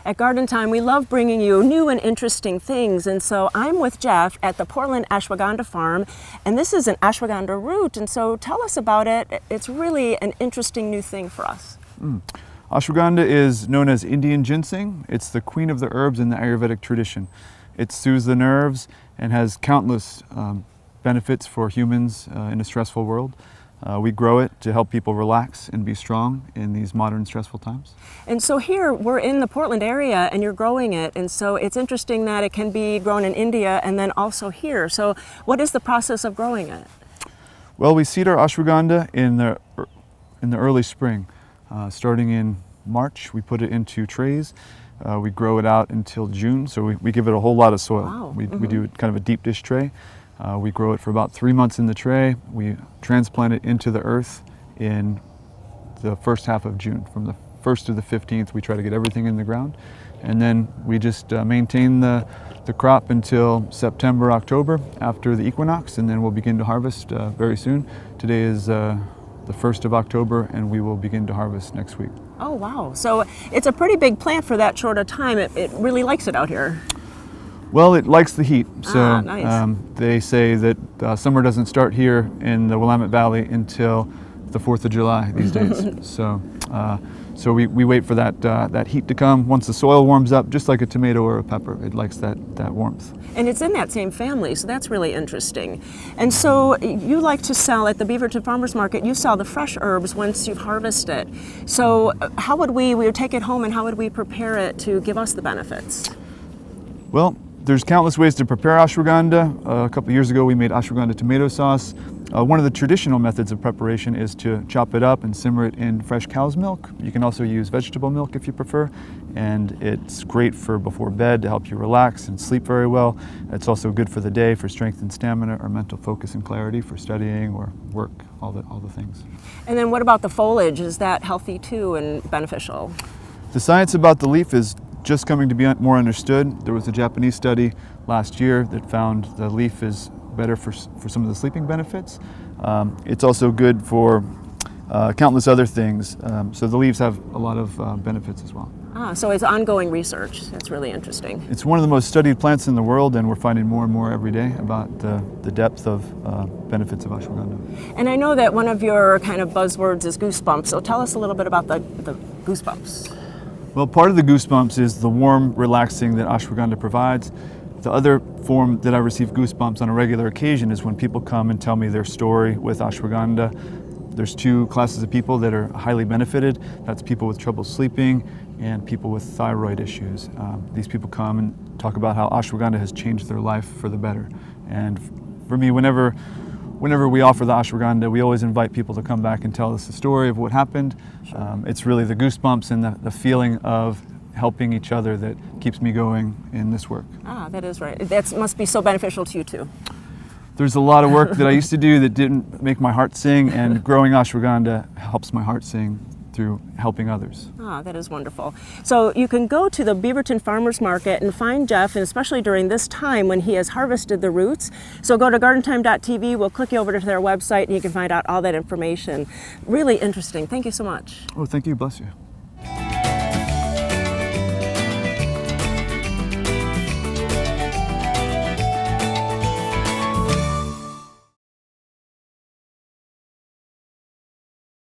At Garden Time, we love bringing you new and interesting things, and so I'm with Jeff at the Portland Ashwagandha farm, and this is an ashwagandha root, and so tell us about it. It's really an interesting new thing for us. Ashwagandha is known as Indian ginseng. It's the queen of the herbs in the Ayurvedic tradition. It soothes the nerves and has countless benefits for humans in a stressful world. We grow it to help people relax and be strong in these modern stressful times. And so here we're in the Portland area and you're growing it, and so it's interesting that it can be grown in India and then also here. So what is the process of growing it? Well, we seed our ashwagandha in the early spring. Starting in March, we put it into trays. We grow it out until June, so we give it a whole lot of soil. Wow. We do kind of a deep dish tray. We grow it for about 3 months in the tray. We transplant it into the earth in the first half of June. From the 1st to the 15th, we try to get everything in the ground. And then we just maintain the crop until September, October after the equinox, and then we'll begin to harvest very soon. Today is the 1st of October, and we will begin to harvest next week. Oh, wow. So it's a pretty big plant for that short a time. It really likes it out here. Well, it likes the heat. So nice. they say that summer doesn't start here in the Willamette Valley until the 4th of July these days. So we wait for that heat to come. Once the soil warms up, just like a tomato or a pepper, it likes that warmth. And it's in that same family, so that's really interesting. And so you like to sell at the Beaverton Farmers Market, you sell the fresh herbs once you've harvested. So how would we would take it home and how would we prepare it to give us the benefits? Well, there's countless ways to prepare ashwagandha. A couple of years ago we made ashwagandha tomato sauce. One of the traditional methods of preparation is to chop it up and simmer it in fresh cow's milk. You can also use vegetable milk if you prefer, and it's great for before bed to help you relax and sleep very well. It's also good for the day for strength and stamina or mental focus and clarity for studying or work, all the things. And then what about the foliage? Is that healthy too and beneficial? The science about the leaf is just coming to be more understood. There was a Japanese study last year that found the leaf is better for some of the sleeping benefits. It's also good for countless other things. So the leaves have a lot of benefits as well. So it's ongoing research. That's really interesting. It's one of the most studied plants in the world, and we're finding more and more every day about the depth of benefits of ashwagandha. And I know that one of your kind of buzzwords is goosebumps. So tell us a little bit about the goosebumps. Well, part of the goosebumps is the warm, relaxing that ashwagandha provides. The other form that I receive goosebumps on a regular occasion is when people come and tell me their story with ashwagandha. There's 2 classes of people that are highly benefited. That's people with trouble sleeping and people with thyroid issues. These people come and talk about how ashwagandha has changed their life for the better. And for me, whenever we offer the ashwagandha, we always invite people to come back and tell us the story of what happened. Sure. It's really the goosebumps and the feeling of helping each other that keeps me going in this work. That is right. That must be so beneficial to you too. There's a lot of work that I used to do that didn't make my heart sing, and growing ashwagandha helps my heart sing through helping others. That is wonderful. So you can go to the Beaverton Farmers Market and find Jeff, and especially during this time when he has harvested the roots. So go to gardentime.tv, we'll click you over to their website and you can find out all that information. Really interesting. Thank you so much. Oh, thank you. Bless you.